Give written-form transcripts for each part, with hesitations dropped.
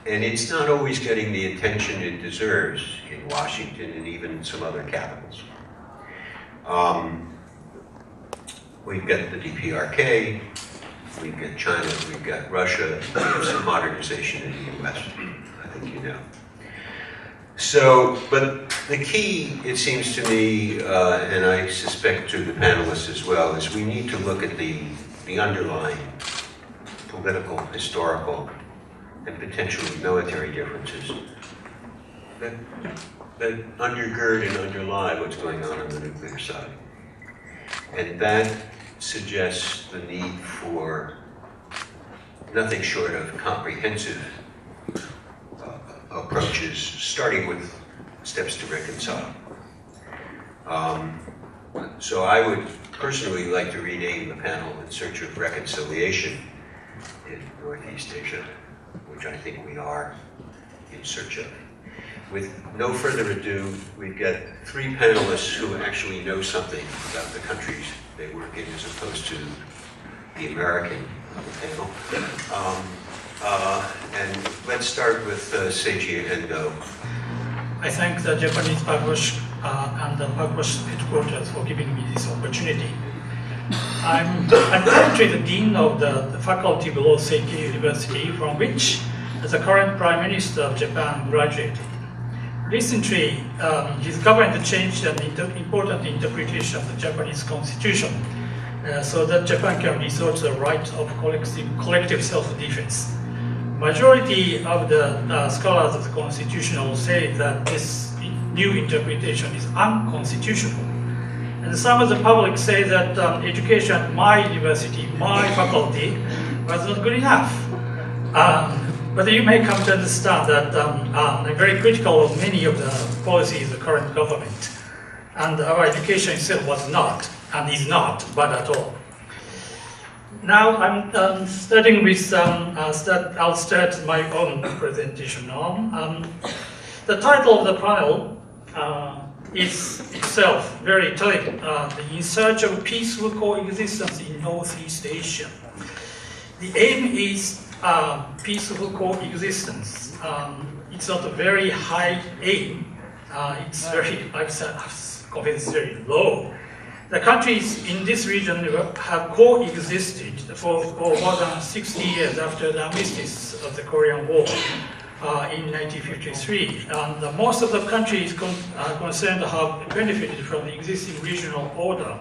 And it's not always getting the attention it deserves in Washington and even some other capitals. We've got the DPRK, we've got China, we've got Russia, we have some modernization in the US, I think you know. So, but the key, it seems to me, and I suspect to the panelists as well, is we need to look at the underlying political, historical, and potentially military differences that undergird and underlie what's going on the nuclear side. And that suggests the need for nothing short of comprehensive approaches, starting with steps to reconcile. So I would personally like to rename the panel In Search of Reconciliation in Northeast Asia, which I think we are in search of. With no further ado, we've got three panelists who actually know something about the countries they work in, as opposed to the American panel. And let's start with Seiji Endo. I thank the Japanese Pugwash and the Pugwash headquarters for giving me this opportunity. I'm currently the Dean of the faculty below Seikei University, from which the current Prime Minister of Japan graduated. Recently, his government changed an important interpretation of the Japanese constitution so that Japan can resort to the right of collective self-defense. Majority of the scholars of the constitution will say that this new interpretation is unconstitutional. And some of the public say that education at my university, my faculty, was not good enough. But you may come to understand that I'm very critical of many of the policies of the current government. And our education itself was not, and is not, bad at all. Now I'm starting with, I'll start my own presentation now. The title of the panel is itself very telling. In search of peaceful coexistence in Northeast Asia. The aim is peaceful coexistence. It's not a very high aim. It's very, it's very low. The countries in this region have coexisted for more than 60 years after the armistice of the Korean War in 1953. And most of the countries concerned have benefited from the existing regional order,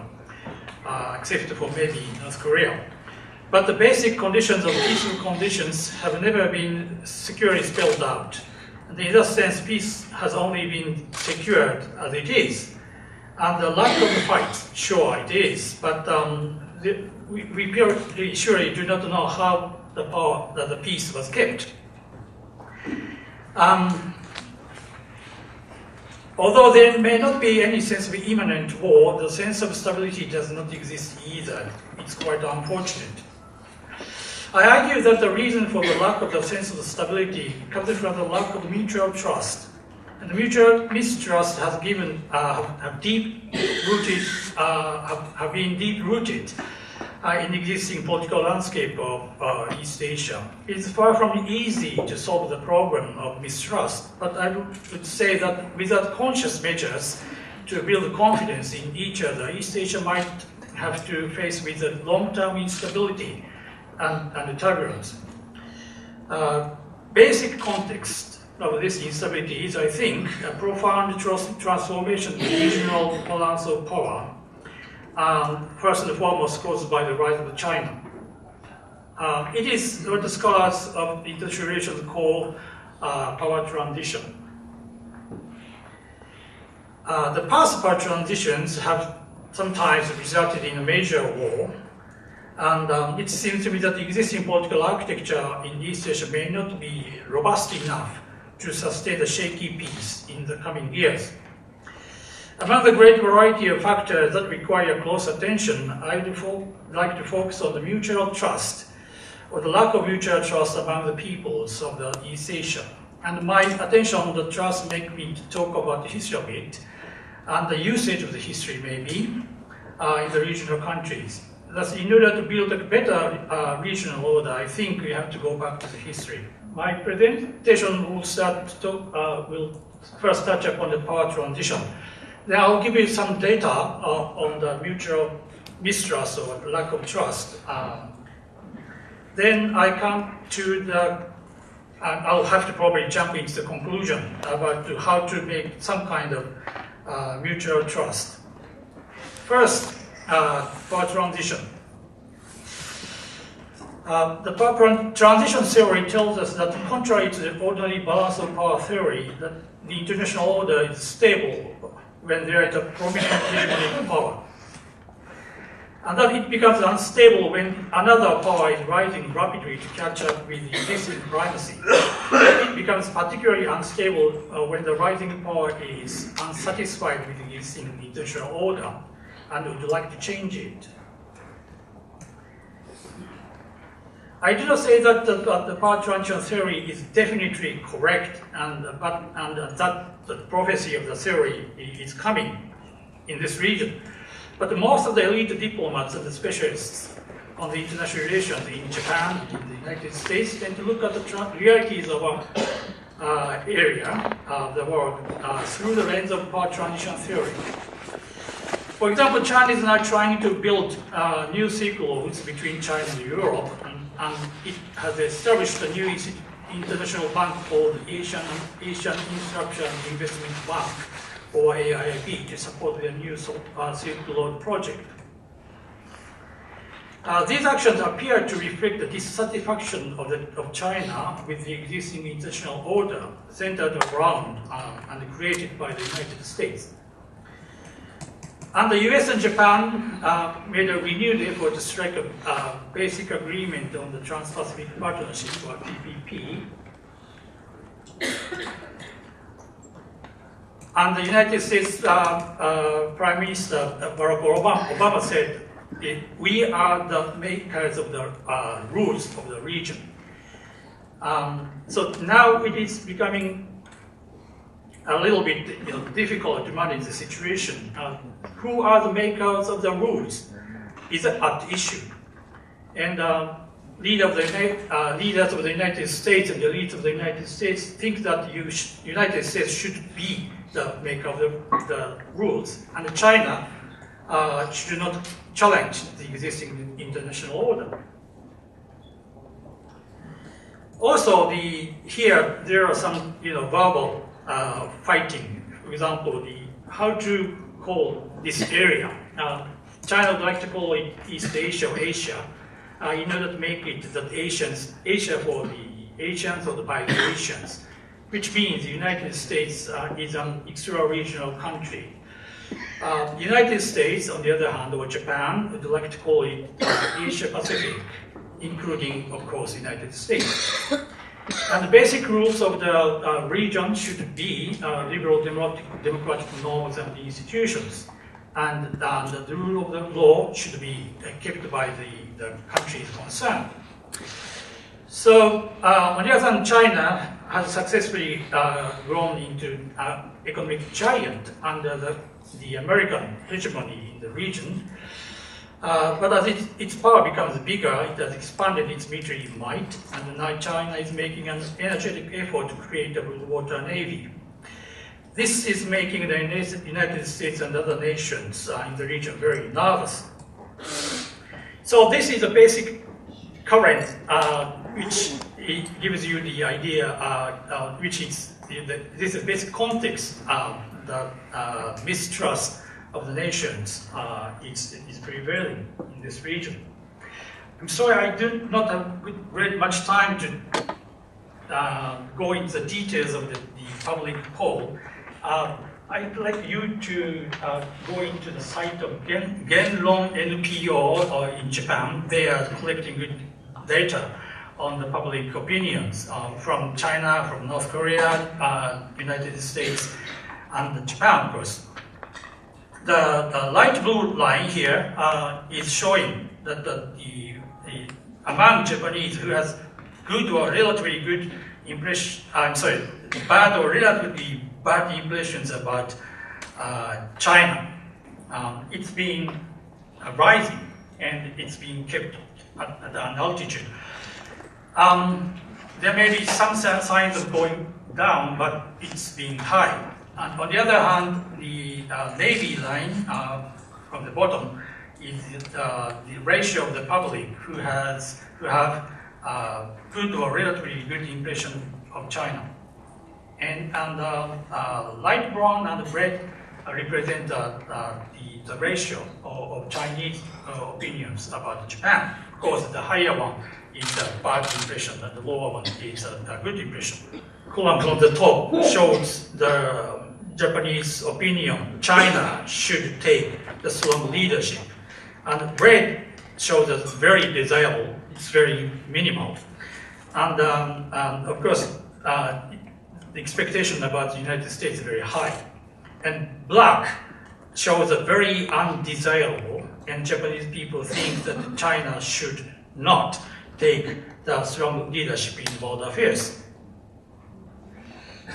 except for maybe North Korea. But the basic conditions of peaceful conditions have never been securely spelled out. And in that sense, peace has only been secured as it is. And the lack of the fight, sure it is, but we surely do not know how the peace was kept. Although there may not be any sense of imminent war, the sense of stability does not exist either. It's quite unfortunate. I argue that the reason for the lack of the sense of stability comes from the lack of mutual trust. And the mutual mistrust has been deep-rooted in the existing political landscape of East Asia. It is far from easy to solve the problem of mistrust, but I would say that without conscious measures to build confidence in each other, East Asia might have to face with a long-term instability and turbulence. Basic context of this instability is, I think, a profound transformation in the regional balance of power, first and foremost caused by the rise of China. It is what the scholars of international relations call power transition. The past power transitions have sometimes resulted in a major war, and it seems to me that the existing political architecture in East Asia may not be robust enough to sustain the shaky peace in the coming years. Among the great variety of factors that require close attention, I would like to focus on the mutual trust, or the lack of mutual trust among the peoples of the East Asia. And my attention on the trust makes me talk about the history of it, and the usage of the history maybe, in the regional countries. Thus, in order to build a better regional order, I think we have to go back to the history. My presentation will first touch upon the power transition. Then I'll give you some data on the mutual mistrust or lack of trust. Then I come to the, I'll have to probably jump into the conclusion about how to make some kind of mutual trust. First, power transition. The power transition theory tells us that contrary to the ordinary balance of power theory, that the international order is stable when there is a prominent hegemonic power. And that it becomes unstable when another power is rising rapidly to catch up with the existing primacy. It becomes particularly unstable when the rising power is unsatisfied with the existing international order and would like to change it. I do not say that the power transition theory is definitely correct and that the prophecy of the theory is coming in this region. But most of the elite diplomats and the specialists on the international relations in Japan, in the United States, tend to look at the realities of our area, the world, through the lens of power transition theory. For example, China is now trying to build new Silk roads between China and Europe, and it has established a new international bank called Asian Infrastructure and Investment Bank, or AIIB, to support the new Silk Road project. These actions appear to reflect the dissatisfaction of China with the existing international order centered around and created by the United States. And the US and Japan made a renewed effort to strike a basic agreement on the Trans-Pacific Partnership, or TPP. And the United States Prime Minister Barack Obama said, we are the makers of the rules of the region. So now it is becoming a little bit difficult to manage the situation. Who are the makers of the rules is at issue. And leaders of the United States and the elites of the United States think that the United States should be the maker of the rules, and China should not challenge the existing international order. Also, here there are some verbal fighting. For example, how to call this area. China would like to call it East Asia or Asia, in order to make it that Asia for the Asians or by the Asians, which means the United States is an extra-regional country. The United States, on the other hand, or Japan, would like to call it Asia Pacific, including, of course, the United States. And the basic rules of the region should be liberal democratic norms and institutions. And the rule of the law should be kept by the countries concerned. So, on the other hand, China has successfully grown into an economic giant under the American hegemony in the region. But as its power becomes bigger, it has expanded its military might, and now China is making an energetic effort to create a blue-water navy. This is making the United States and other nations in the region very nervous. So this is a basic current which gives you the idea, which is this is the basic context of the mistrust of the nations is prevailing in this region. I'm sorry, I do not have very much time to go into the details of the public poll. I'd like you to go into the site of Genron NPO in Japan. They are collecting good data on the public opinions from China, from North Korea, United States, and Japan, of course. The light blue line here is showing that among Japanese who has good or relatively good impression, bad or relatively bad impressions about China, it's been rising and it's being kept at an altitude. there may be some signs of going down, but it's been high. And on the other hand, the navy line from the bottom is the ratio of the public who have good or relatively good impression of China. And light brown and red represent the ratio of Chinese opinions about Japan. Of course, the higher one is a bad impression, and the lower one is a good impression. Column from the top shows the Japanese opinion China should take the strong leadership. And red shows that very desirable, it's very minimal. And of course, the expectation about the United States is very high. And black shows a very undesirable, and Japanese people think that China should not take the strong leadership in world affairs.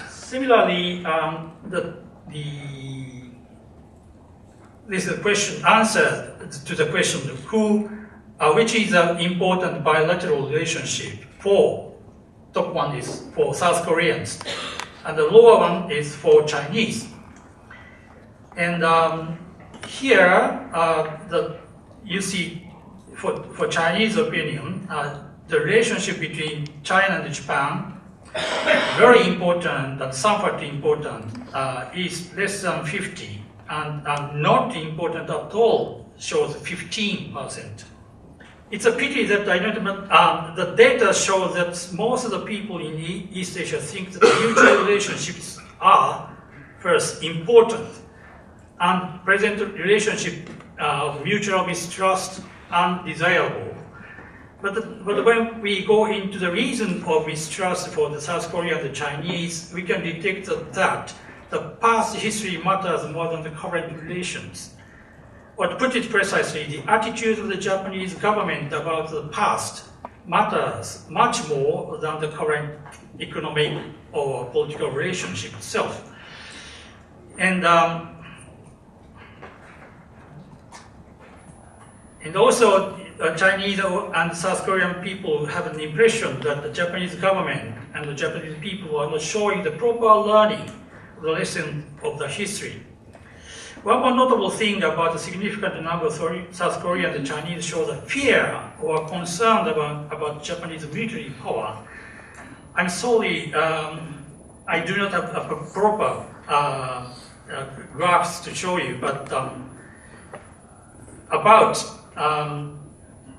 Similarly, this is a question answer to the question of which is an important bilateral relationship for. Top one is for South Koreans, and the lower one is for Chinese. And here, you see, for Chinese opinion, the relationship between China and Japan, very important and somewhat important, is less than 50, and not important at all, shows 15%. It's a pity that the data shows that most of the people in East Asia think that mutual relationships are first important, and present relationship of mutual mistrust undesirable. But when we go into the reason of mistrust for the South Korea and the Chinese, we can detect that the past history matters more than the current relations. Or to put it precisely, the attitude of the Japanese government about the past matters much more than the current economic or political relationship itself. And also, Chinese and South Korean people have an impression that the Japanese government and the Japanese people are not showing the proper learning of the lesson of the history. One more notable thing about the significant number of South Koreans and Chinese shows a fear or concern about Japanese military power. I'm sorry, I do not have a proper graphs to show you, but about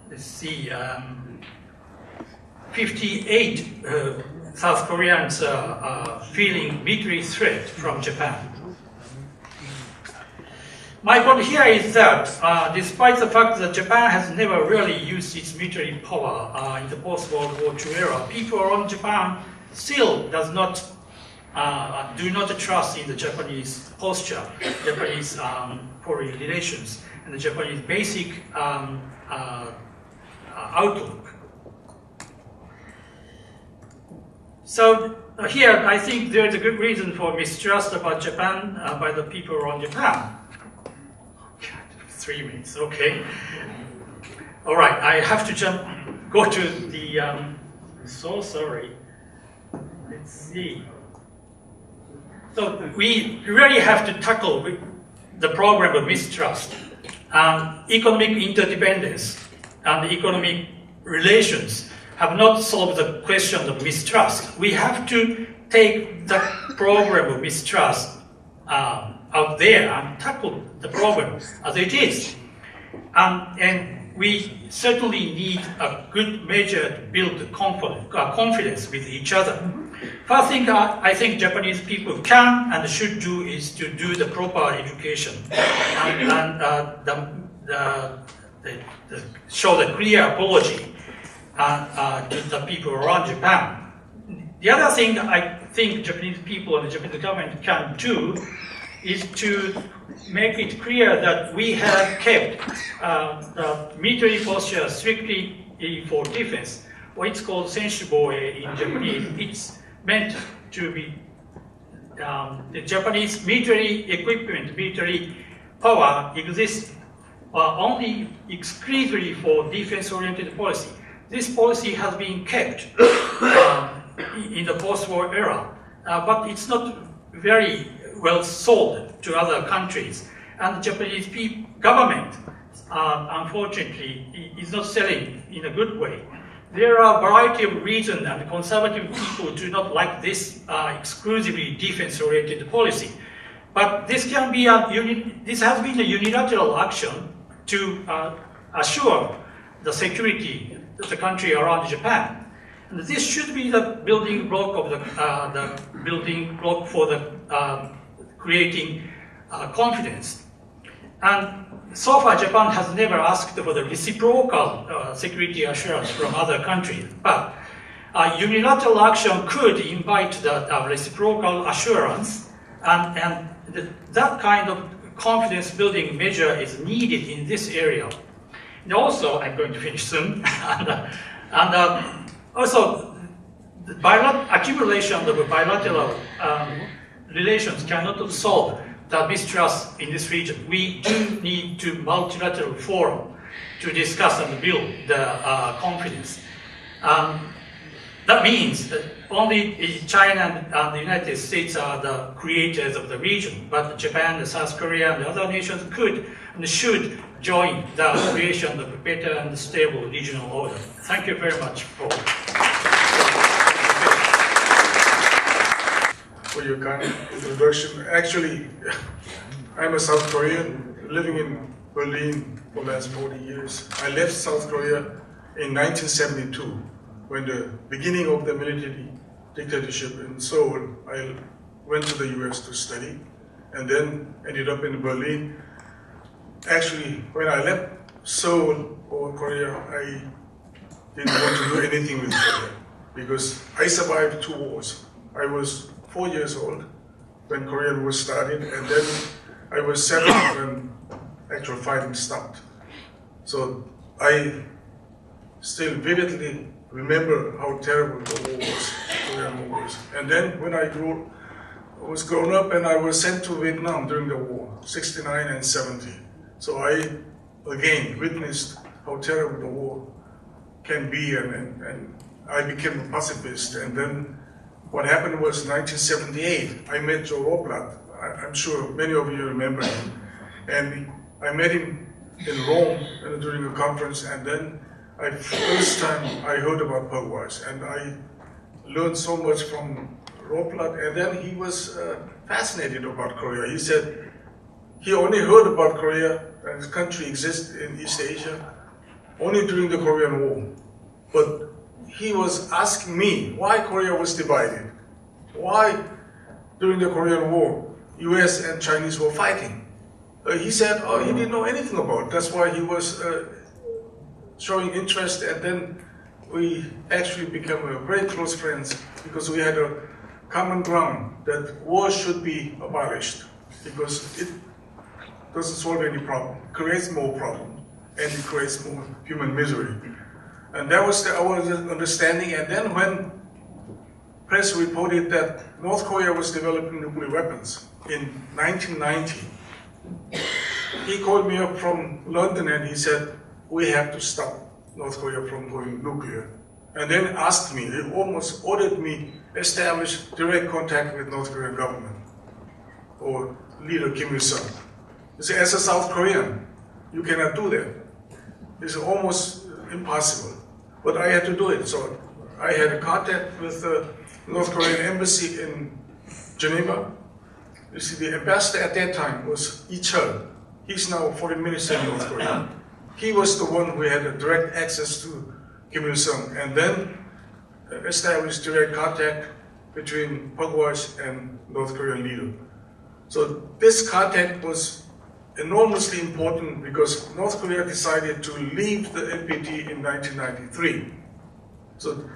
let's see, 58 South Koreans feeling military threat from Japan. My point here is that despite the fact that Japan has never really used its military power in the post-World War II era, people around Japan still do not trust in the Japanese posture, Japanese foreign relations, and the Japanese basic outlook. So here, I think there's a good reason for mistrust about Japan by the people around Japan. 3 minutes, okay. All right, I have to go to the, so sorry. Let's see. So we really have to tackle the problem of mistrust. Economic interdependence and economic relations have not solved the question of mistrust. We have to take the problem of mistrust out there and tackle the problem as it is. And we certainly need a good measure to build confidence with each other. First thing I think Japanese people can and should do is to do the proper education and show the clear apology to the people around Japan. The other thing I think Japanese people and the Japanese government can do is to make it clear that we have kept the military posture strictly for defense, or it's called senshiboe in Japanese. It's meant to be the Japanese military equipment, military power exists only exclusively for defense-oriented policy. this policy has been kept in the post-war era, but it's not very well sold to other countries. And the Japanese government, unfortunately, is not selling in a good way. There are a variety of reasons, and conservative people do not like this exclusively defense-oriented policy. But this can be this has been a unilateral action to assure the security of the country around Japan. And this should be the building block of for the creating confidence. And so far, Japan has never asked for the reciprocal security assurance from other countries. But unilateral action could invite the reciprocal assurance, and that kind of confidence-building measure is needed in this area. And also, I'm going to finish soon. Also, the accumulation of bilateral relations cannot solve the mistrust in this region. We do need to multilateral forum to discuss and build the confidence. That means that only China and the United States are the creators of the region, but Japan, South Korea, and the other nations could and should join the creation of a better and stable regional order. Thank you very much for your kind introduction. Actually, I'm a South Korean living in Berlin for the last 40 years. I left South Korea in 1972 when the beginning of the military dictatorship in Seoul. I went to the US to study and then ended up in Berlin. Actually, when I left Seoul or Korea, I didn't want to do anything with Korea because I survived 2 wars. I was 4 years old when Korean War started, and then I was 7 when actual fighting stopped. So I still vividly remember how terrible the war was, Korean War was. And then when I was grown up and I was sent to Vietnam during the war, 69 and 70. So I again witnessed how terrible the war can be, and I became a pacifist. And then what happened was 1978, I met Joe Roblat. I'm sure many of you remember him. And I met him in Rome during a conference, and then first time I heard about Pugwash, and I learned so much from Roblat. And then he was fascinated about Korea. He said he only heard about Korea and his country exists in East Asia only during the Korean War. But he was asking me why Korea was divided, why during the Korean War US and Chinese were fighting. He said, oh, he didn't know anything about it. That's why he was showing interest, and then we actually became very close friends because we had a common ground that war should be abolished because it doesn't solve any problem, it creates more problem, and it creates more human misery. And that was our understanding. And then when press reported that North Korea was developing nuclear weapons in 1990, he called me up from London and he said, we have to stop North Korea from going nuclear. And then asked me, he almost ordered me establish direct contact with North Korean government or leader Kim Il-sung. He said, as a South Korean, you cannot do that. It's almost impossible. But I had to do it. So I had a contact with the North Korean embassy in Geneva. You see, the ambassador at that time was Lee Chul. He's now foreign minister in North Korea. He was the one who had a direct access to Kim Il-sung, and then established direct contact between Pugwash and North Korean leader. So this contact was enormously important because North Korea decided to leave the NPT in 1993. So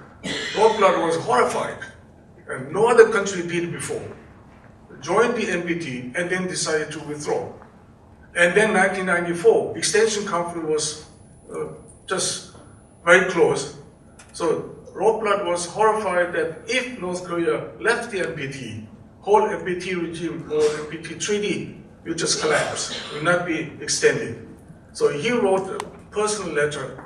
Roblat was horrified, and no other country did before. Joined the NPT and then decided to withdraw. And then 1994, extension conference was just very close. So Roblat was horrified that if North Korea left the NPT, whole NPT regime or NPT treaty will just collapse, will not be extended. So he wrote a personal letter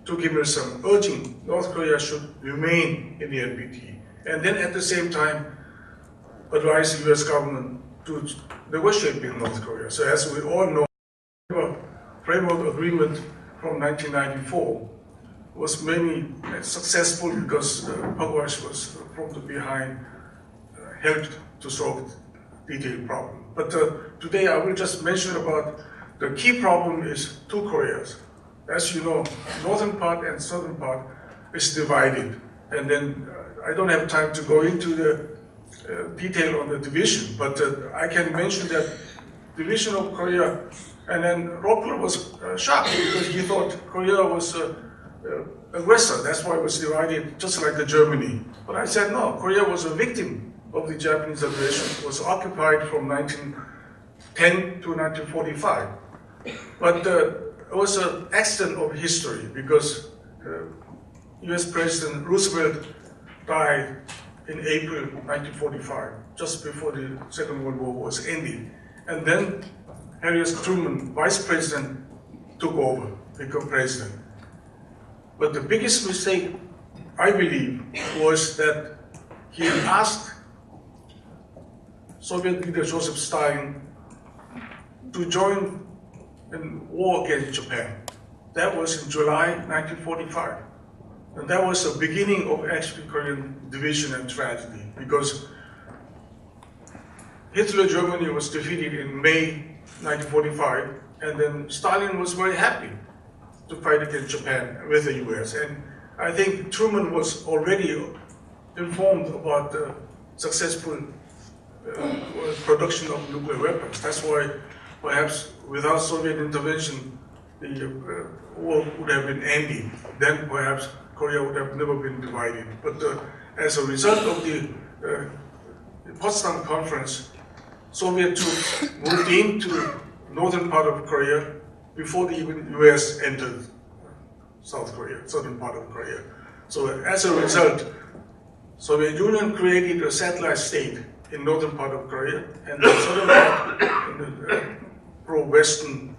to Kim Il-sung, urging North Korea should remain in the NPT, and then at the same time advise the US government to negotiate with North Korea. So as we all know, the framework agreement from 1994 was mainly successful because Pugwash was from the behind helped to solve the detailed problem. But today I will just mention about the key problem is two Koreas. As you know, northern part and southern part is divided. And then I don't have time to go into the detail on the division, but I can mention that division of Korea, and then Rockler was shocked because he thought Korea was aggressor. That's why it was divided, just like the Germany. But I said no, Korea was a victim of the Japanese aggression. It was occupied from 1910 to 1945. But it was an accident of history because US President Roosevelt died in April 1945, just before the Second World War was ending. And then Harry S. Truman, Vice President, took over, became President. But the biggest mistake, I believe, was that he asked Soviet leader Joseph Stalin to join in war against Japan. That was in July 1945. And that was the beginning of actually Korean division and tragedy, because Hitler Germany was defeated in May 1945, and then Stalin was very happy to fight against Japan with the US. And I think Truman was already informed about the successful production of nuclear weapons. That's why perhaps without Soviet intervention, the war would have been ending. Then perhaps Korea would have never been divided. But as a result of the Potsdam Conference, Soviet troops moved into northern part of Korea before the even US entered South Korea, southern part of Korea. So as a result, Soviet Union created a satellite state in northern part of Korea, and the southern part in the pro-Western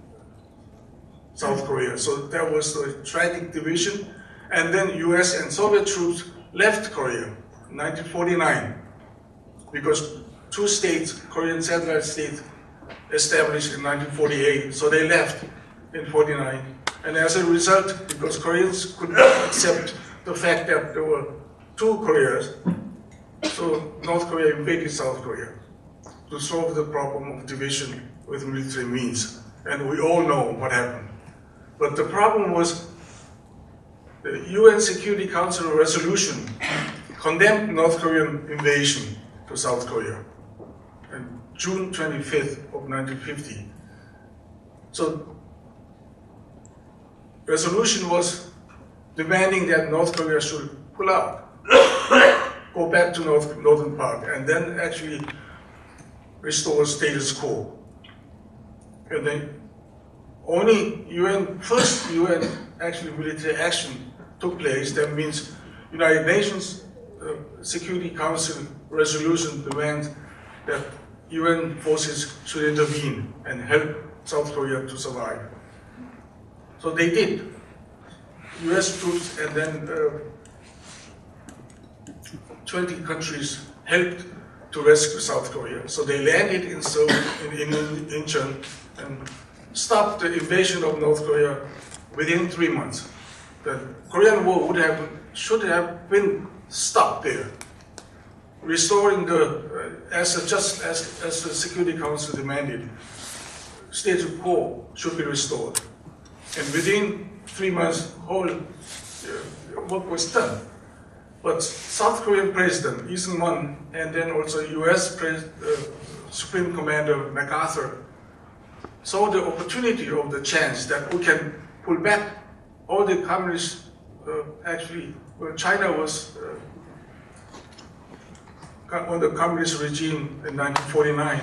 South Korea. So that was the tragic division. And then US and Soviet troops left Korea in 1949 because two states, Korean satellite states, established in 1948. So they left in 49. And as a result, because Koreans could not accept the fact that there were two Koreas, so North Korea invaded South Korea to solve the problem of division with military means. And we all know what happened. But the problem was the UN Security Council resolution condemned North Korean invasion to South Korea on June 25th of 1950. So resolution was demanding that North Korea should pull out, go back to northern part, and then actually restore status quo. And then only first UN actually military action took place. That means United Nations Security Council resolution demands that UN forces should intervene and help South Korea to survive. So they did. US troops and then 20 countries helped to rescue South Korea. So they landed in Seoul, in Incheon, and stopped the invasion of North Korea within 3 months. The Korean War should have been stopped there, restoring the as the Security Council demanded. Status quo should be restored, and within 3 months, whole work was done. But South Korean President Lee Seung-man and then also U.S. Supreme Commander MacArthur saw the opportunity of the chance that we can pull back all the communists. China was under communist regime in 1949,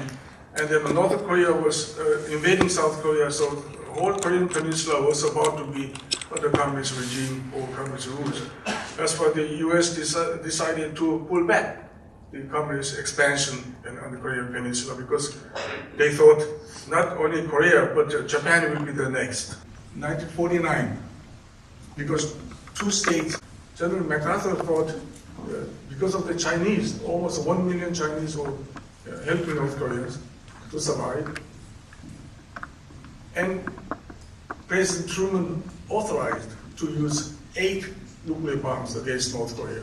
and then North Korea was invading South Korea, so the whole Korean peninsula was about to be under communist regime or communist rules. That's why the US decided to pull back the communist expansion on the Korean peninsula, because they thought not only Korea, but Japan will be the next. 1949, because two states, General MacArthur thought, because of the Chinese, almost 1 million Chinese were helping North Koreans to survive. And President Truman authorized to use 8 nuclear bombs against North Korea.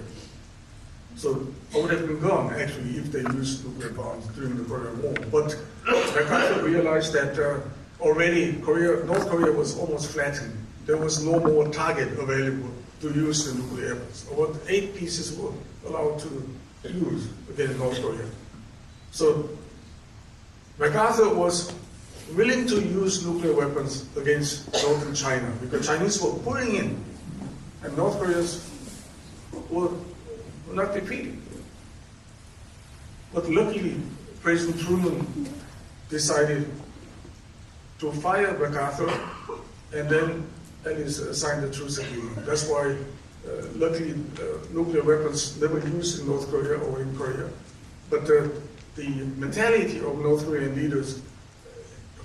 So I would have been gone, actually, if they used nuclear bombs during the Korean War. But MacArthur realized that already North Korea was almost flattened. There was no more target available to use the nuclear weapons. About 8 pieces were allowed to use against North Korea. So MacArthur was willing to use nuclear weapons against northern China because Chinese were pouring in, and North Koreans were not defeated. But luckily, President Truman decided to fire MacArthur and then at least sign the truce agreement. That's why, luckily, nuclear weapons never used in North Korea or in Korea. But the mentality of North Korean leaders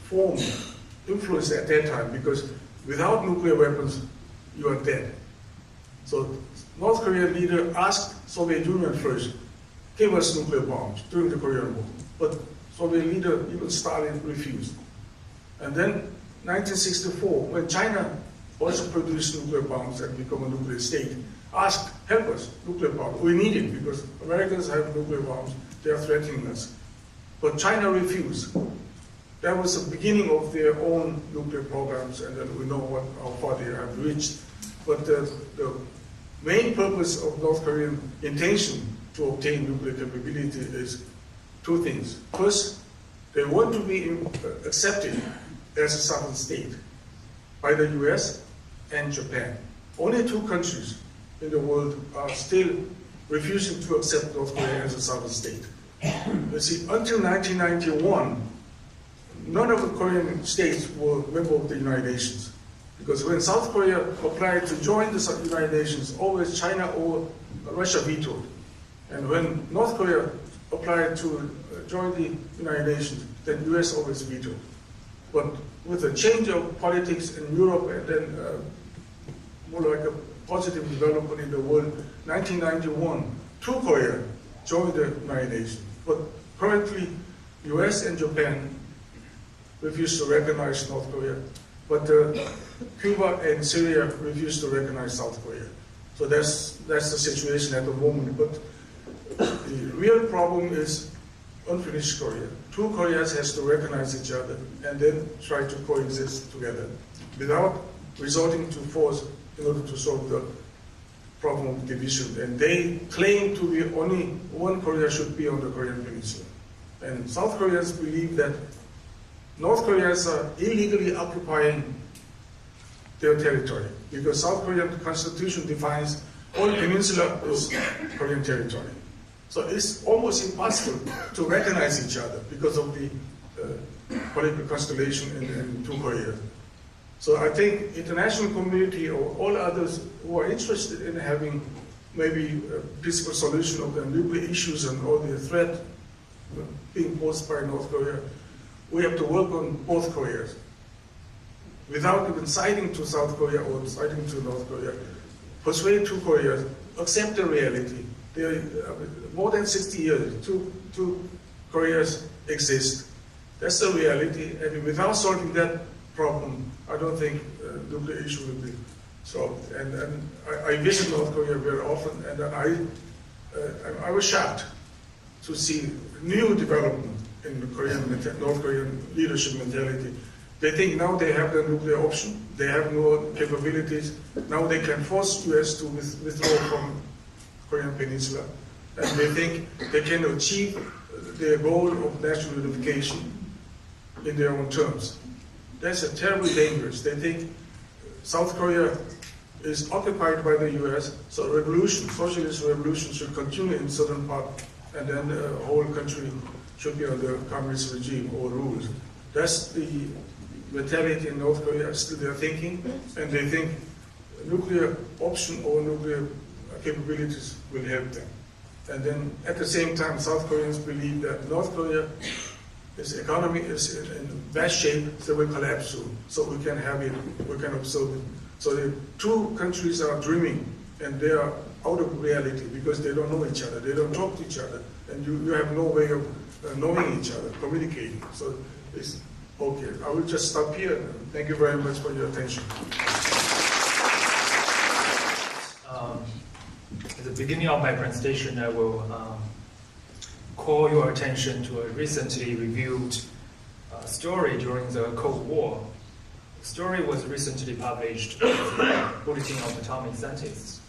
formed influence at that time, because without nuclear weapons, you are dead. So North Korean leader asked Soviet Union first, give us nuclear bombs during the Korean War. But Soviet leader, even Stalin, refused. And then 1964, when China also produced nuclear bombs and become a nuclear state, asked, help us, nuclear bombs. We need it because Americans have nuclear bombs, they are threatening us. But China refused. That was the beginning of their own nuclear programs, and then we know how far they have reached. But the main purpose of North Korean intention to obtain nuclear capability is 2 things. First, they want to be accepted as a sovereign state by the US and Japan. Only 2 countries in the world are still refusing to accept North Korea as a sovereign state. You see, until 1991, none of the Korean states were members of the United Nations. Because when South Korea applied to join the United Nations, always China or Russia vetoed. And when North Korea applied to join the United Nations, then US always vetoed. But with a change of politics in Europe and then more like a positive development in the world, 1991, 2 Korea joined the United Nations. But currently, US and Japan refuse to recognize North Korea, but Cuba and Syria refuse to recognize South Korea. So that's the situation at the moment. But the real problem is unfinished Korea. 2 Koreas has to recognize each other and then try to coexist together without resorting to force in order to solve the problem of division. And they claim to be only 1 Korea should be on the Korean Peninsula. And South Koreans believe that North Koreans are illegally occupying their territory because South Korean constitution defines all peninsula is Korean territory. So it's almost impossible to recognize each other because of the political constellation in 2 Korea. So I think international community or all others who are interested in having maybe a peaceful solution of the nuclear issues and all the threat being posed by North Korea, we have to work on both Koreas. Without even citing to South Korea or citing to North Korea, persuade 2 Koreas, accept the reality. There more than 60 years, two Koreas exist. That's the reality, and without solving that problem, I don't think nuclear issue will be solved. And I visit North Korea very often, and I was shocked to see new development in the North Korean leadership mentality. They think now they have the nuclear option, they have no capabilities, now they can force US to withdraw from Korean Peninsula, and they think they can achieve their goal of national unification in their own terms. That's terribly dangerous. They think South Korea is occupied by the US, so revolution, socialist revolution should continue in southern part, and then the whole country should be under communist regime or rules. That's the mentality in North Korea, still their thinking, and they think nuclear option or nuclear capabilities will help them. And then at the same time, South Koreans believe that North Korea, its economy is in bad shape, so it will collapse soon. So we can have it, we can observe it So the two countries are dreaming, and they are out of reality because they don't know each other, they don't talk to each other, and you have no way of knowing each other, communicating. So it's okay. I will just stop here. Thank you very much for your attention. At the beginning of my presentation, I will call your attention to a recently reviewed story during the Cold War. The story was recently published in the Bulletin of Atomic Scientists.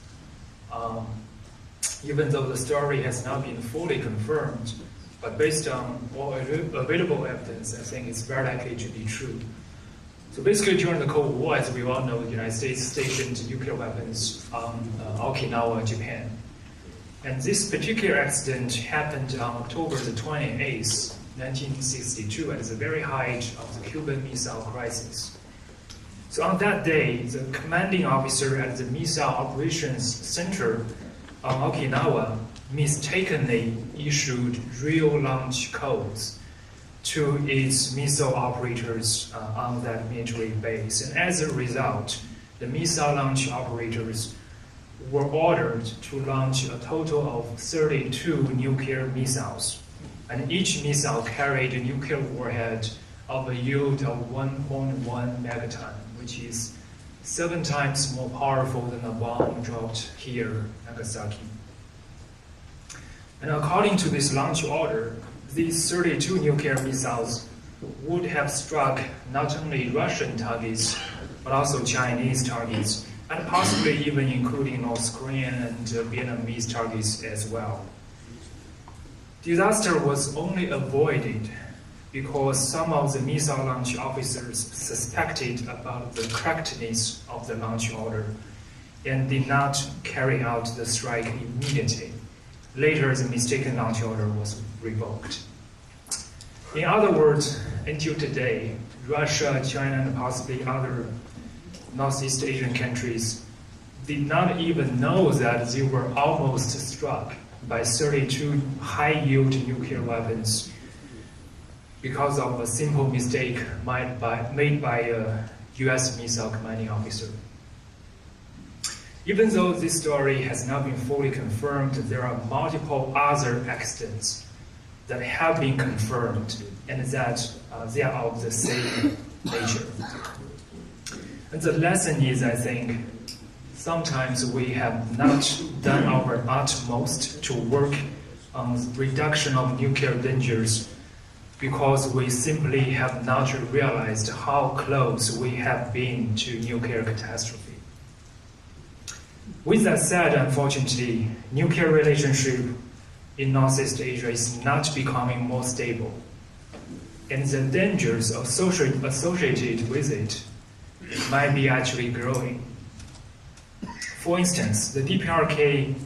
Even though the story has not been fully confirmed, but based on all available evidence, I think it's very likely to be true. So basically, during the Cold War, as we all know, the United States stationed nuclear weapons on Okinawa, Japan. And this particular accident happened on October the 28th, 1962, at the very height of the Cuban Missile Crisis. So on that day, the commanding officer at the Missile Operations Center on Okinawa mistakenly issued real launch codes to its missile operators on that military base. And as a result, the missile launch operators were ordered to launch a total of 32 nuclear missiles. And each missile carried a nuclear warhead of a yield of 1.1 megaton, which is 7 times more powerful than a bomb dropped here in Nagasaki. And according to this launch order, these 32 nuclear missiles would have struck not only Russian targets, but also Chinese targets, and possibly even including North Korean and Vietnamese targets as well. Disaster was only avoided because some of the missile launch officers suspected about the correctness of the launch order and did not carry out the strike immediately. Later, the mistaken launch order was revoked. In other words, until today, Russia, China, and possibly other Northeast Asian countries did not even know that they were almost struck by 32 high-yield nuclear weapons because of a simple mistake made by a US missile commanding officer. Even though this story has not been fully confirmed, there are multiple other accidents that have been confirmed and that they are of the same nature. And the lesson is, I think, sometimes we have not done our utmost to work on reduction of nuclear dangers because we simply have not realized how close we have been to nuclear catastrophe. With that said, unfortunately, nuclear relationship in Northeast Asia is not becoming more stable, and the dangers associated with it might be actually growing. For instance, the DPRK's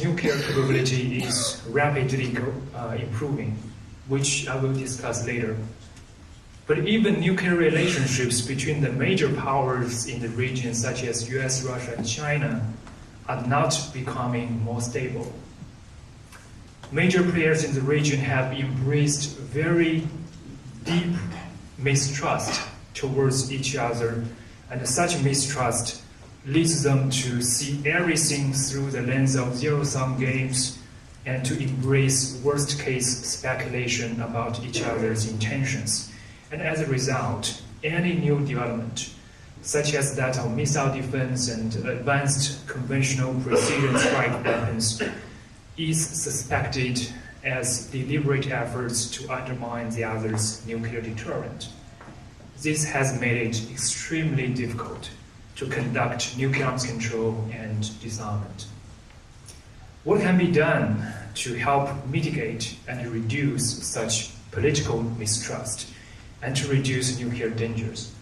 nuclear capability is rapidly improving, which I will discuss later. But even nuclear relationships between the major powers in the region, such as US, Russia, and China, are not becoming more stable. Major players in the region have embraced very deep mistrust towards each other, and such mistrust leads them to see everything through the lens of zero-sum games and to embrace worst-case speculation about each other's intentions. And as a result, any new development, such as that of missile defense and advanced conventional precision strike weapons, is suspected as deliberate efforts to undermine the other's nuclear deterrent. This has made it extremely difficult to conduct nuclear arms control and disarmament. What can be done to help mitigate and reduce such political mistrust and to reduce nuclear dangers?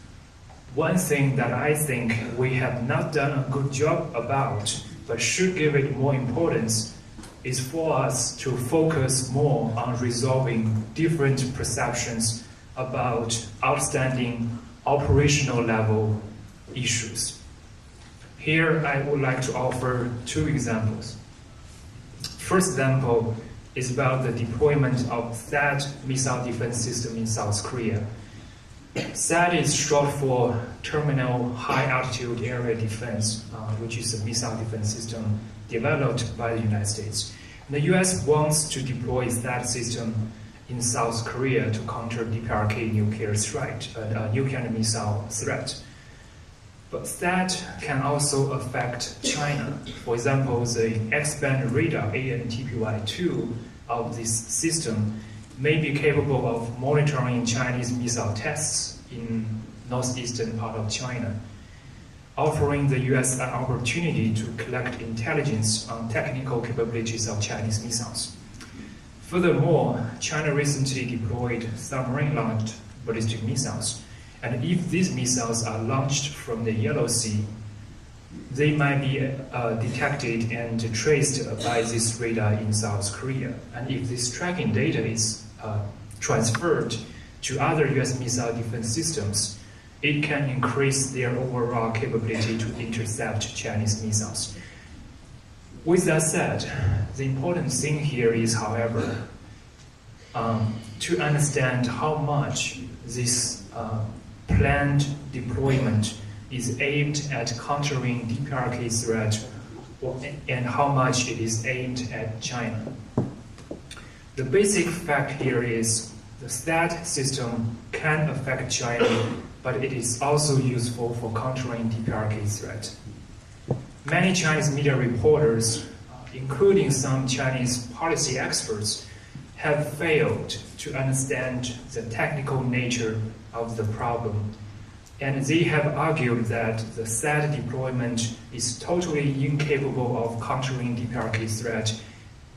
One thing that I think we have not done a good job about, but should give it more importance, is for us to focus more on resolving different perceptions about outstanding operational level issues. Here, I would like to offer 2 examples. First example is about the deployment of THAAD missile defense system in South Korea. THAAD is short for Terminal High Altitude Area Defense, which is a missile defense system developed by the United States. And the US wants to deploy THAAD system in South Korea to counter DPRK nuclear threat, nuclear missile threat. But that can also affect China. For example, the X-band radar ANTPY-2 of this system may be capable of monitoring Chinese missile tests in northeastern part of China, offering the US an opportunity to collect intelligence on technical capabilities of Chinese missiles. Furthermore, China recently deployed submarine-launched ballistic missiles, and if these missiles are launched from the Yellow Sea, they might be detected and traced by this radar in South Korea. And if this tracking data is transferred to other US missile defense systems, it can increase their overall capability to intercept Chinese missiles. With that said, the important thing here is, however, to understand how much this planned deployment is aimed at countering DPRK threat, and how much it is aimed at China. The basic fact here is the THAAD system can affect China, but it is also useful for countering DPRK threat. Many Chinese media reporters, including some Chinese policy experts, have failed to understand the technical nature of the problem. And they have argued that the THAAD deployment is totally incapable of countering DPRK threat,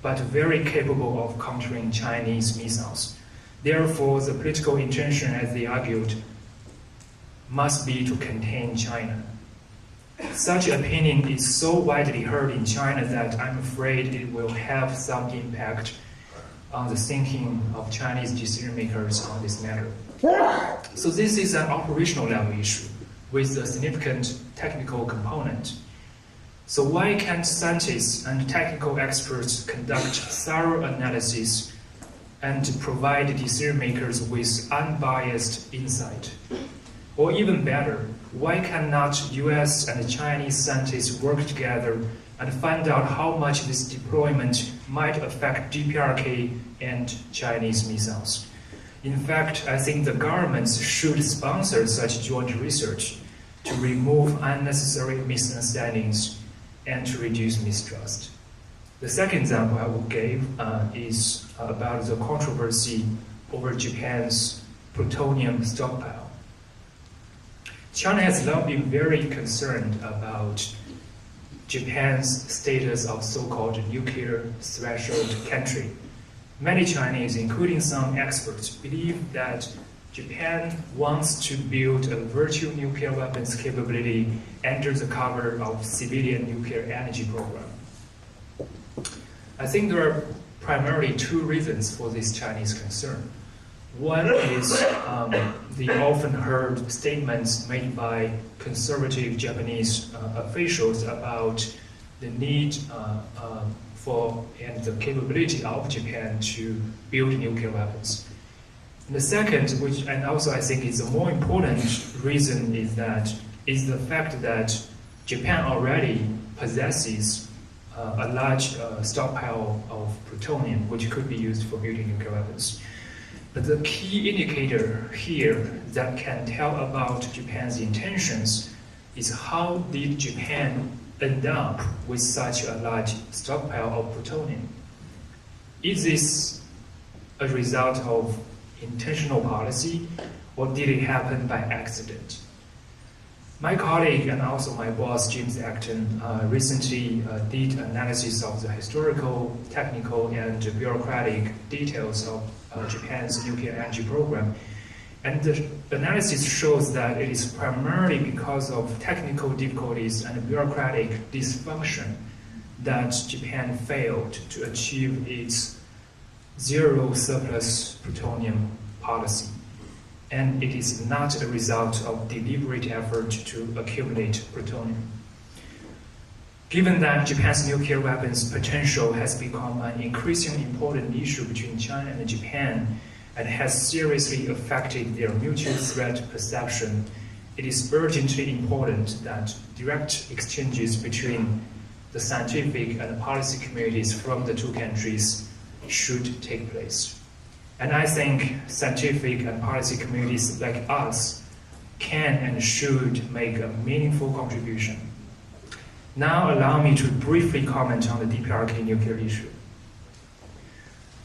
but very capable of countering Chinese missiles. Therefore, the political intention, as they argued, must be to contain China. Such opinion is so widely heard in China that I'm afraid it will have some impact on the thinking of Chinese decision makers on this matter. So this is an operational level issue with a significant technical component. So why can't scientists and technical experts conduct thorough analysis and provide decision makers with unbiased insight? Or even better, why cannot US and Chinese scientists work together and find out how much this deployment might affect DPRK and Chinese missiles? In fact, I think the governments should sponsor such joint research to remove unnecessary misunderstandings and to reduce mistrust. The second example I will give is about the controversy over Japan's plutonium stockpile. China has long been very concerned about Japan's status of so-called nuclear threshold country. Many Chinese, including some experts, believe that Japan wants to build a virtual nuclear weapons capability under the cover of civilian nuclear energy program. I think there are primarily two reasons for this Chinese concern. One is the often heard statements made by conservative Japanese officials about the need for and the capability of Japan to build nuclear weapons. And the second, which and also I think is the more important reason, is the fact that Japan already possesses a large stockpile of plutonium, which could be used for building nuclear weapons. But the key indicator here that can tell about Japan's intentions is how did Japan end up with such a large stockpile of plutonium? Is this a result of intentional policy, or did it happen by accident? My colleague and also my boss, James Acton, recently did analysis of the historical, technical, and bureaucratic details of Japan's nuclear energy program. And the analysis shows that it is primarily because of technical difficulties and bureaucratic dysfunction that Japan failed to achieve its zero surplus plutonium policy. And it is not a result of deliberate effort to accumulate plutonium. Given that Japan's nuclear weapons potential has become an increasingly important issue between China and Japan, and has seriously affected their mutual threat perception, it is urgently important that direct exchanges between the scientific and policy communities from the two countries should take place. And I think scientific and policy communities like us can and should make a meaningful contribution. Now allow me to briefly comment on the DPRK nuclear issue.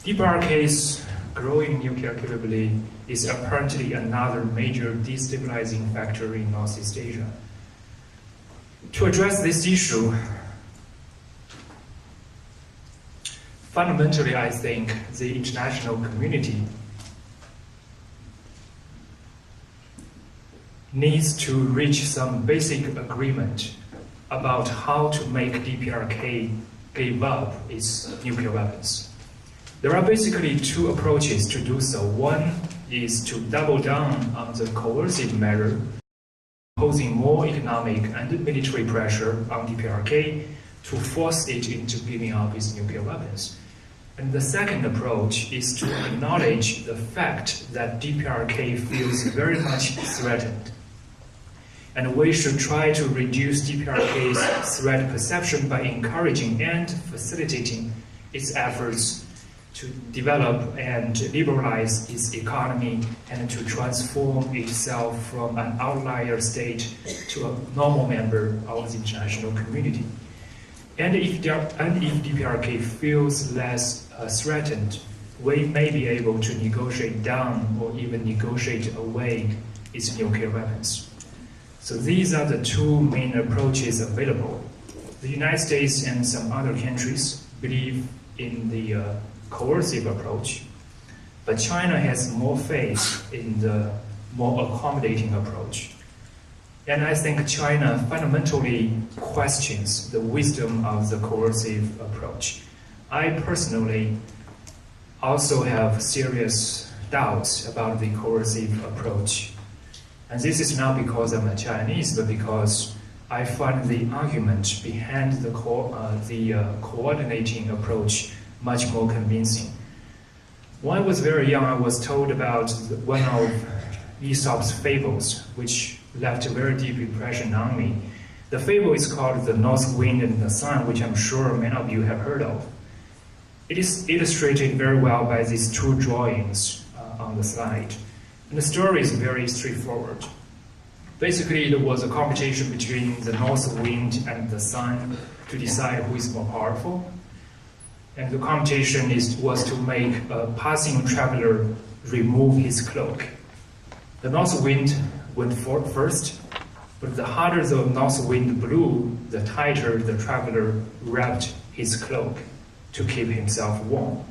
DPRK's growing nuclear capability is apparently another major destabilizing factor in Northeast Asia. To address this issue, fundamentally, I think the international community needs to reach some basic agreement about how to make DPRK give up its nuclear weapons. There are basically two approaches to do so. One is to double down on the coercive measure, imposing more economic and military pressure on DPRK to force it into giving up its nuclear weapons. And the second approach is to acknowledge the fact that DPRK feels very much threatened. And we should try to reduce DPRK's threat perception by encouraging and facilitating its efforts to develop and liberalize its economy and to transform itself from an outlier state to a normal member of the international community. And if DPRK feels less threatened, we may be able to negotiate down or even negotiate away its nuclear weapons. So these are the two main approaches available. The United States and some other countries believe in the coercive approach, but China has more faith in the more accommodating approach. And I think China fundamentally questions the wisdom of the coercive approach. I personally also have serious doubts about the coercive approach. And this is not because I'm a Chinese, but because I find the argument behind the coordinating approach much more convincing. When I was very young, I was told about one of Aesop's fables, which left a very deep impression on me. The fable is called The North Wind and the Sun, which I'm sure many of you have heard of. It is illustrated very well by these two drawings on the slide. And the story is very straightforward. Basically, there was a competition between the north wind and the sun to decide who is more powerful. And the competition was to make a passing traveler remove his cloak. The north wind went first, but the harder the north wind blew, the tighter the traveler wrapped his cloak to keep himself warm.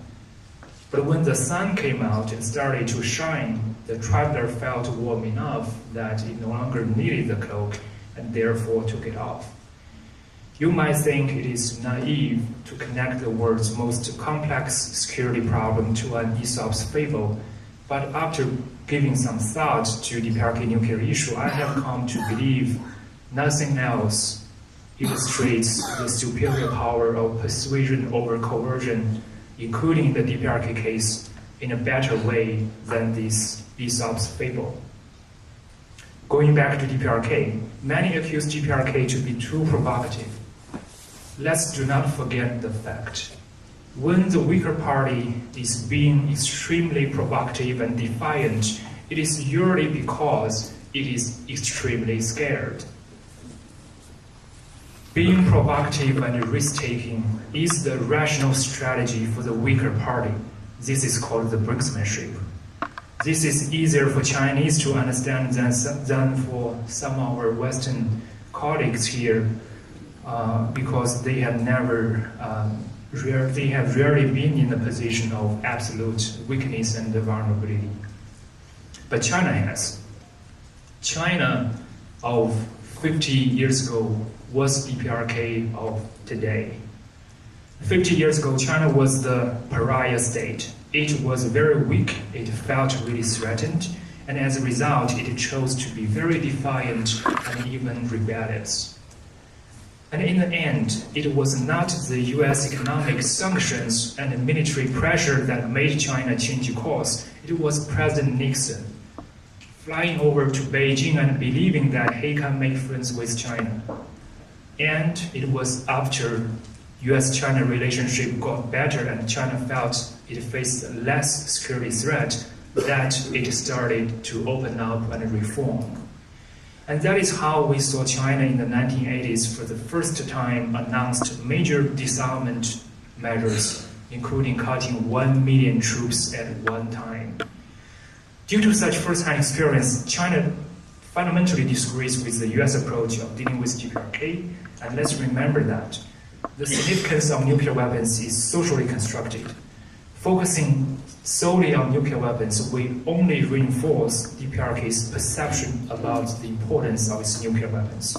But when the sun came out and started to shine, the traveler felt warm enough that he no longer needed the cloak and therefore took it off. You might think it is naive to connect the world's most complex security problem to an Aesop's fable, but after giving some thought to the DPRK nuclear issue, I have come to believe nothing else illustrates the superior power of persuasion over coercion, including the DPRK case, in a better way than this Aesop's fable. Going back to DPRK, many accuse DPRK to be too provocative. Let's do not forget the fact. When the weaker party is being extremely provocative and defiant, it is usually because it is extremely scared. Being provocative and risk-taking is the rational strategy for the weaker party. This is called the brinksmanship. This is easier for Chinese to understand than for some of our Western colleagues here, because they have rarely been in a position of absolute weakness and vulnerability. But China has. China of 50 years ago was DPRK of today. 50 years ago, China was the pariah state. It was very weak, it felt really threatened, and as a result, it chose to be very defiant and even rebellious. And in the end, it was not the US economic sanctions and military pressure that made China change course. It was President Nixon flying over to Beijing and believing that he can make friends with China. And it was after US-China relationship got better and China felt it faced less security threat that it started to open up and reform. And that is how we saw China in the 1980s for the first time announced major disarmament measures, including cutting 1 million troops at one time. Due to such first-hand experience, China fundamentally disagrees with the US approach of dealing with DPRK, and let's remember that the significance of nuclear weapons is socially constructed. Focusing solely on nuclear weapons will only reinforce DPRK's perception about the importance of its nuclear weapons.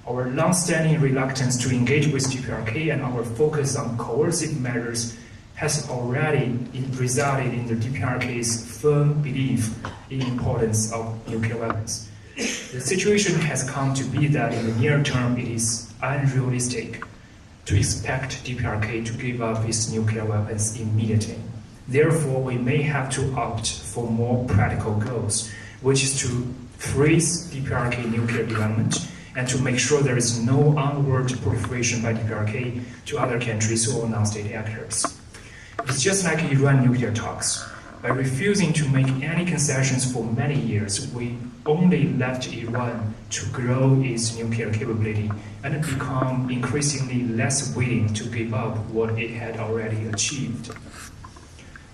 Our long-standing reluctance to engage with DPRK and our focus on coercive measures has already resulted in the DPRK's firm belief in the importance of nuclear weapons. The situation has come to be that in the near term it is unrealistic to expect DPRK to give up its nuclear weapons immediately. Therefore, we may have to opt for more practical goals, which is to freeze DPRK nuclear development and to make sure there is no onward proliferation by DPRK to other countries or non-state actors. It's just like Iran nuclear talks. By refusing to make any concessions for many years, we only left Iran to grow its nuclear capability and become increasingly less willing to give up what it had already achieved.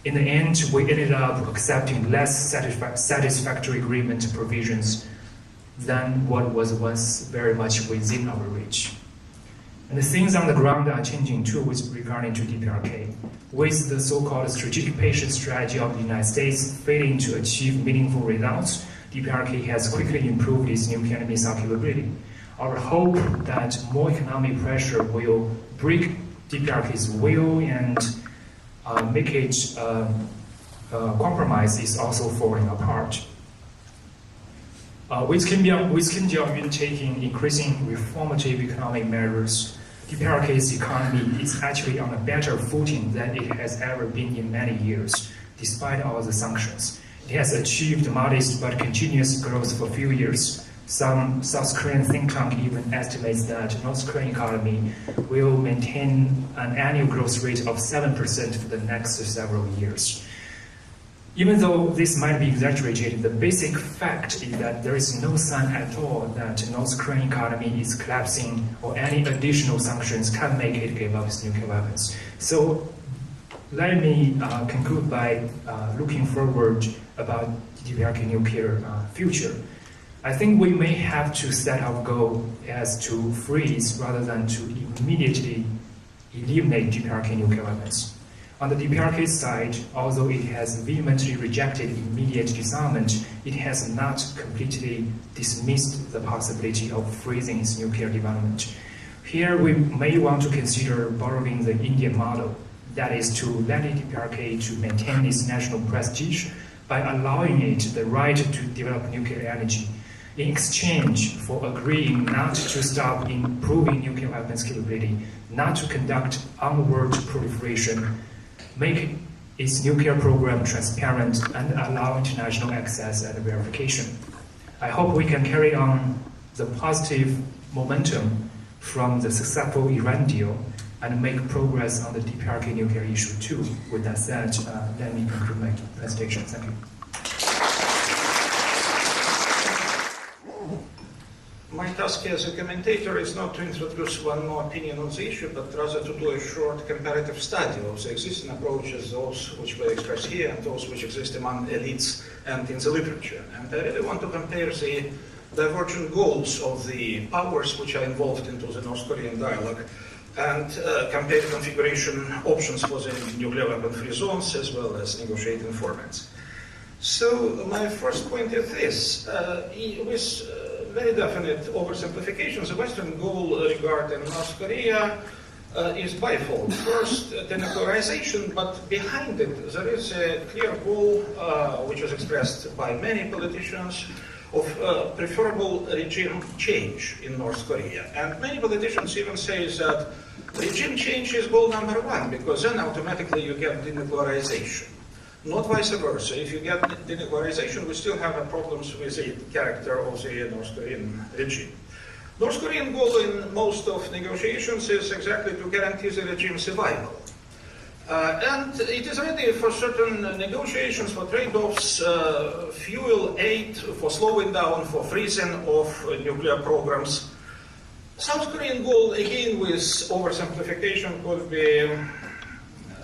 In the end, we ended up accepting less satisfactory agreement provisions than what was once very much within our reach. And the things on the ground are changing too with regarding to DPRK. With the so-called strategic patience strategy of the United States failing to achieve meaningful results, DPRK has quickly improved its nuclear missile capability. Our hope that more economic pressure will break DPRK's will and make it compromise is also falling apart. With Kim Jong-un taking increasing reformative economic measures, DPRK's economy is actually on a better footing than it has ever been in many years, despite all the sanctions. It has achieved modest but continuous growth for a few years. Some South Korean think tank even estimates that North Korean economy will maintain an annual growth rate of 7% for the next several years. Even though this might be exaggerated, the basic fact is that there is no sign at all that North Korean economy is collapsing or any additional sanctions can make it give up its nuclear weapons. So let me conclude by looking forward about DPRK nuclear future. I think we may have to set our goal as to freeze rather than to immediately eliminate DPRK nuclear weapons. On the DPRK side, although it has vehemently rejected immediate disarmament, it has not completely dismissed the possibility of freezing its nuclear development. Here we may want to consider borrowing the Indian model, that is to let the DPRK to maintain its national prestige by allowing it the right to develop nuclear energy in exchange for agreeing not to stop improving nuclear weapons capability, not to conduct onward proliferation, make its nuclear program transparent, and allow international access and verification. I hope we can carry on the positive momentum from the successful Iran deal and make progress on the DPRK nuclear issue too. With that said, let me conclude my presentation. Thank you. My task as a commentator is not to introduce one more opinion on the issue, but rather to do a short comparative study of the existing approaches, those which were expressed here and those which exist among elites and in the literature. And I really want to compare the divergent goals of the powers which are involved into the North Korean dialogue and compare configuration options for the nuclear weapon-free zones as well as negotiating formats. So my first point is this. With very definite oversimplification, the Western goal regarding North Korea is bifold. First, denuclearization, but behind it there is a clear goal, which is expressed by many politicians, of preferable regime change in North Korea. And many politicians even say that regime change is goal number one, because then automatically you get denuclearization. Not vice versa. If you get denuclearization, we still have problems with the character of the North Korean regime. North Korean goal in most of negotiations is exactly to guarantee the regime survival. And it is ready for certain negotiations, for trade-offs, fuel aid, for slowing down, for freezing of nuclear programs. South Korean goal, again with oversimplification, could be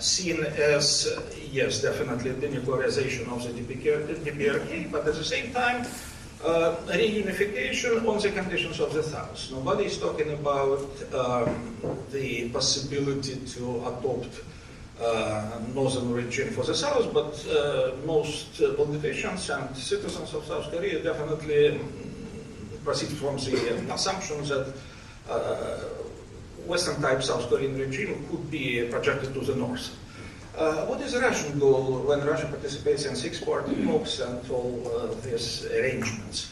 seen as, yes, definitely denuclearization of the DPRK, but at the same time, reunification on the conditions of the South. Nobody is talking about the possibility to adopt northern regime for the South, but most politicians and citizens of South Korea definitely proceed from the assumption that Western-type South Korean regime could be projected to the north. What is the Russian goal when Russia participates in six-party talks and all these arrangements?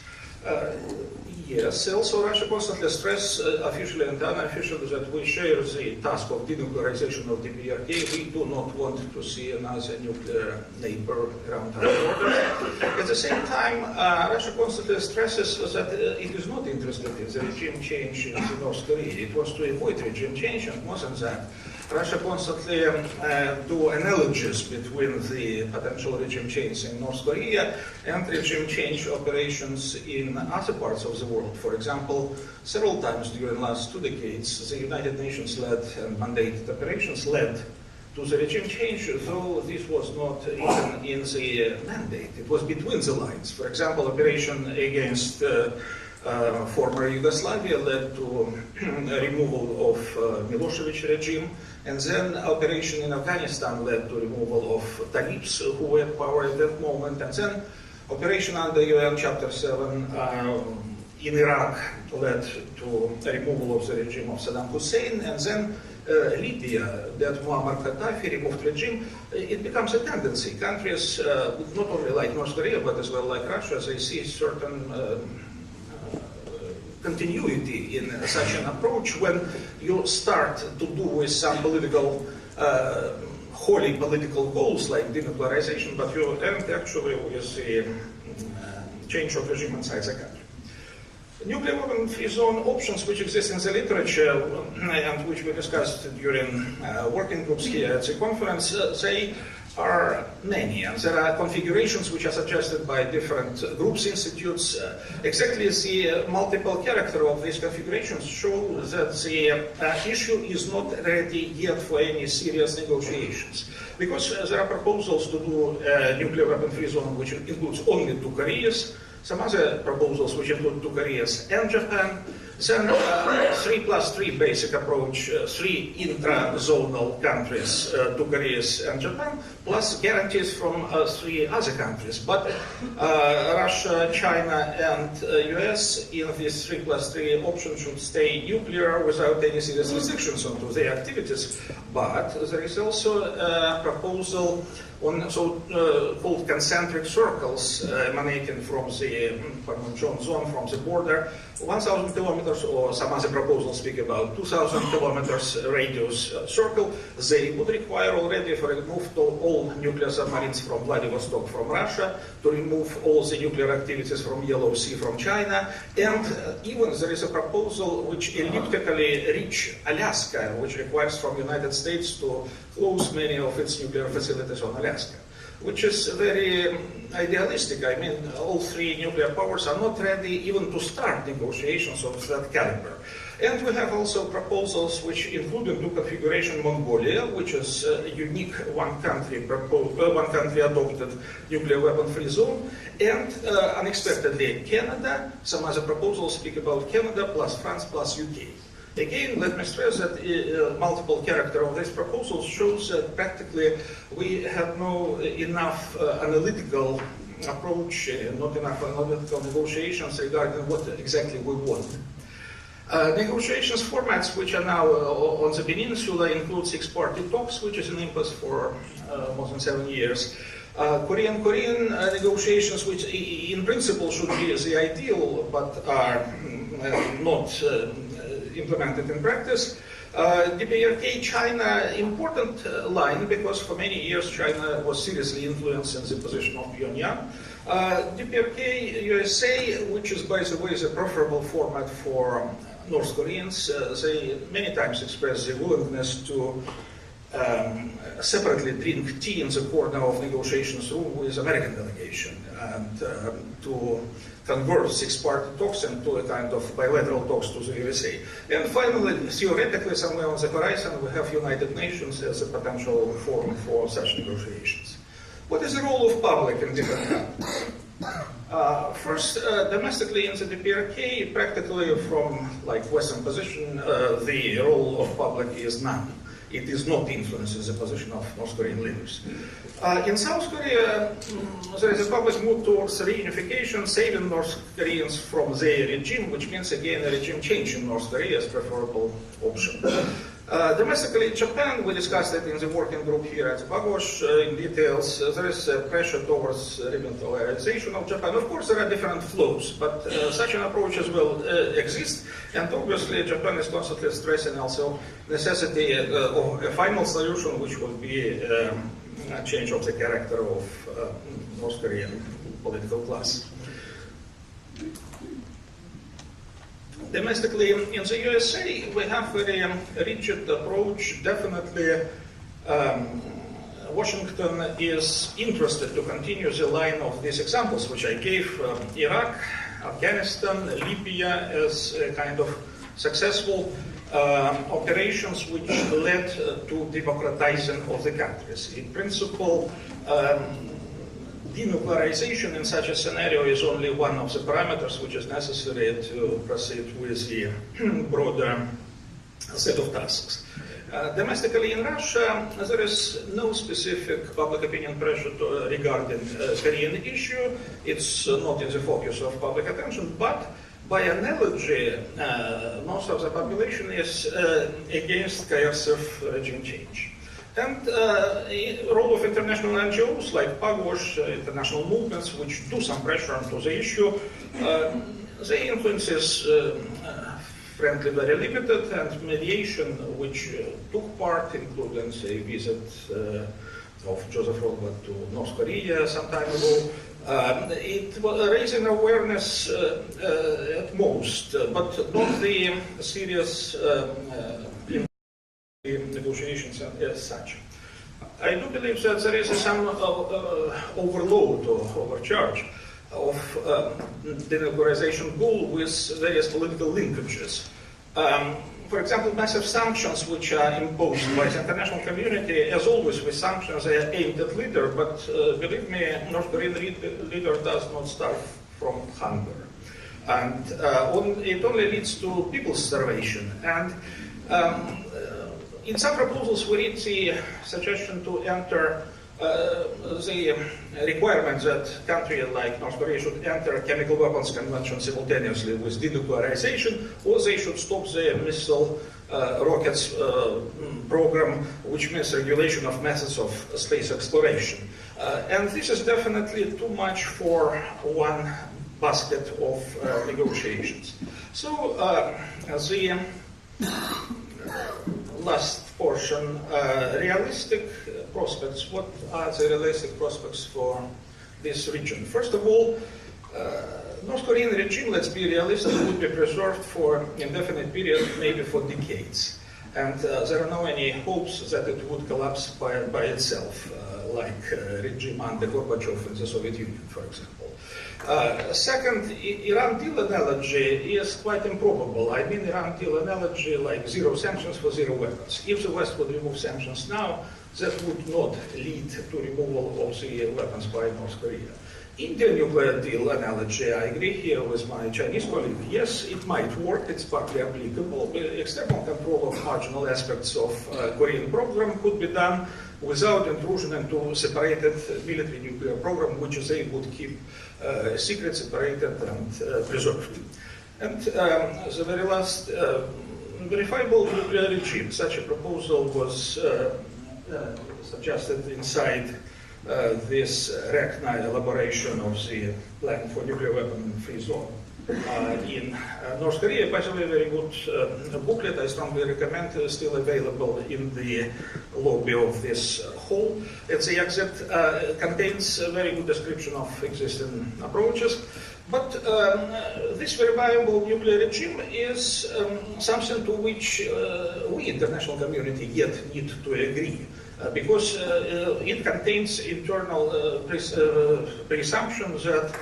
Yes, also Russia constantly stresses, officially and unofficially, that we share the task of denuclearization of the DPRK. We do not want to see another nuclear neighbor around our borders. At the same time, Russia constantly stresses that it is not interested in the regime change in North Korea. It was to avoid regime change, and more than that, Russia constantly do analogies between the potential regime change in North Korea and regime change operations in other parts of the world. For example, several times during the last 2 decades, the United Nations led and mandated operations led to the regime change, though this was not even in the mandate. It was between the lines. For example, operation against former Yugoslavia led to removal of Milosevic regime, and then operation in Afghanistan led to removal of Talibs who were in power at that moment, and then operation under UN Chapter 7 in Iraq led to removal of the regime of Saddam Hussein, and then Libya, that Muammar Gaddafi removed regime. It becomes a tendency. Countries, not only like North Korea, but as well like Russia, they see certain continuity in such an approach when you start to do with some political, wholly political goals like denuclearization, but you end actually with the change of regime inside the country. Nuclear weapon-free zone options which exist in the literature and which we discussed during working groups here at the conference, they are many, and there are configurations which are suggested by different groups, institutes. Exactly the multiple character of these configurations show that the issue is not ready yet for any serious negotiations. Because there are proposals to do a nuclear weapon-free zone which includes only 2 Koreas, some other proposals which include 2 Koreas and Japan, then 3+3 basic approach, 3 intra-zonal countries, 2 Koreas and Japan, plus guarantees from 3 other countries. But Russia, China, and US in this 3+3 option should stay nuclear without any serious restrictions onto their activities. But there is also a proposal on so-called concentric circles emanating from the Panmunjom zone, from the border, 1,000 kilometers, or some other proposals speak about 2,000 kilometers radius circle. They would require already for remove all nuclear submarines from Vladivostok from Russia, to remove all the nuclear activities from Yellow Sea from China, and even there is a proposal which elliptically reach Alaska, which requires from United States to close many of its nuclear facilities on Alaska, which is very idealistic. I mean, all 3 nuclear powers are not ready even to start negotiations of that caliber. And we have also proposals which include a new configuration Mongolia, which is a unique one country adopted nuclear weapon-free zone, and unexpectedly Canada. Some other proposals speak about Canada plus France plus UK. Again, let me stress that multiple character of these proposals shows that practically we have no enough analytical approach, not enough analytical negotiations regarding what exactly we want. Negotiations formats which are now on the peninsula include 6-party talks, which is in impasse for more than 7 years. Korean-Korean negotiations, which in principle should be the ideal, but are not implemented in practice. DPRK China, important line, because for many years China was seriously influencing the position of Pyongyang. DPRK USA, which is by the way the preferable format for North Koreans, they many times express their willingness to separately drink tea in the corner of negotiations room with American delegation and to convert six-party talks into a kind of bilateral talks to the USA. And finally, theoretically, somewhere on the horizon, we have United Nations as a potential forum for such negotiations. What is the role of public in different countries? First, domestically in the DPRK, practically from like Western position, the role of public is none. It is not influencing the position of North Korean leaders. In South Korea, there is a public move towards reunification, saving North Koreans from their regime, which means again a regime change in North Korea as preferable option. Domestically in Japan, we discussed it in the working group here at Pugwash in details. There is pressure towards remilitarization of Japan. Of course, there are different flows, but such an approach as well exists. And obviously, Japan is constantly stressing also necessity of a final solution, which will be a change of the character of North Korean political class. Domestically, in the USA, we have a very rigid approach. Definitely, Washington is interested to continue the line of these examples, which I gave, Iraq, Afghanistan, Libya, as a kind of successful operations which led to democratizing of the countries. In principle, denuclearization in such a scenario is only one of the parameters which is necessary to proceed with the broader set of tasks. Domestically in Russia, there is no specific public opinion pressure regarding Korean issue. It's not in the focus of public attention, but by analogy, most of the population is against coercive regime change. And role of international NGOs like Pugwash, international movements, which do some pressure onto the issue, the influence is frankly very limited, and mediation, which took part, including the visit of Joseph Robert to North Korea some time ago, it was raising awareness at most, but not the serious negotiations as such. I do believe that there is some overload or overcharge of denuclearization goal with various political linkages. For example, massive sanctions which are imposed by the international community, as always with sanctions, they are aimed at leader, but believe me, North Korean leader does not starve from hunger. And it only leads to people's starvation. And in some proposals, we read the suggestion to enter the requirement that country like North Korea should enter chemical weapons convention simultaneously with denuclearization, or they should stop their missile rockets program, which means regulation of methods of space exploration. And this is definitely too much for one basket of negotiations. So the last portion, realistic prospects. What are the realistic prospects for this region? First of all, North Korean regime, let's be realistic, would be preserved for indefinite period, maybe for decades. And there are no any hopes that it would collapse by itself, like regime under Gorbachev in the Soviet Union, for example. Second, Iran deal analogy is quite improbable. I mean Iran deal analogy like zero sanctions for zero weapons. If the West would remove sanctions now, that would not lead to removal of the weapons by North Korea. Indian nuclear deal analogy, I agree here with my Chinese colleague. Yes, it might work, it's partly applicable. External control of marginal aspects of Korean program could be done without intrusion into separated military nuclear program, which they would keep secret, separated, and preserved. And the very last, verifiable nuclear regime. Such a proposal was suggested inside this recognized elaboration of the plan for nuclear weapon-free zone. In North Korea, by the way, very good booklet, I strongly recommend, still available in the lobby of this hall. It's the exit, contains a very good description of existing approaches. But this very viable nuclear regime is something to which we, international community, yet need to agree. Because it contains internal presumptions that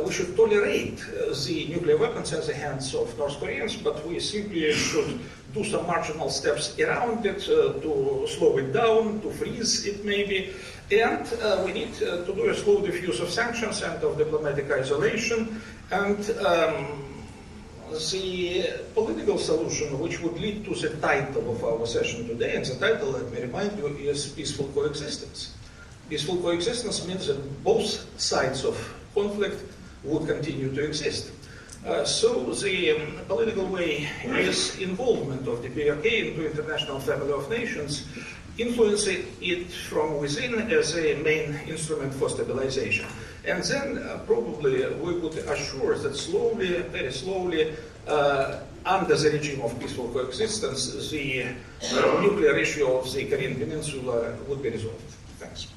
we should tolerate the nuclear weapons in the hands of North Koreans, but we simply should do some marginal steps around it to slow it down, to freeze it maybe, and we need to do a slow diffuse of sanctions and of diplomatic isolation, and the political solution which would lead to the title of our session today, and the title, let me remind you, is peaceful coexistence. Peaceful coexistence means that both sides of conflict would continue to exist. So the political way is involvement of the PRK into international family of nations, influencing it from within as a main instrument for stabilization. And then probably we would assure that slowly, very slowly, under the regime of peaceful coexistence, the nuclear issue of the Korean Peninsula would be resolved. Thanks.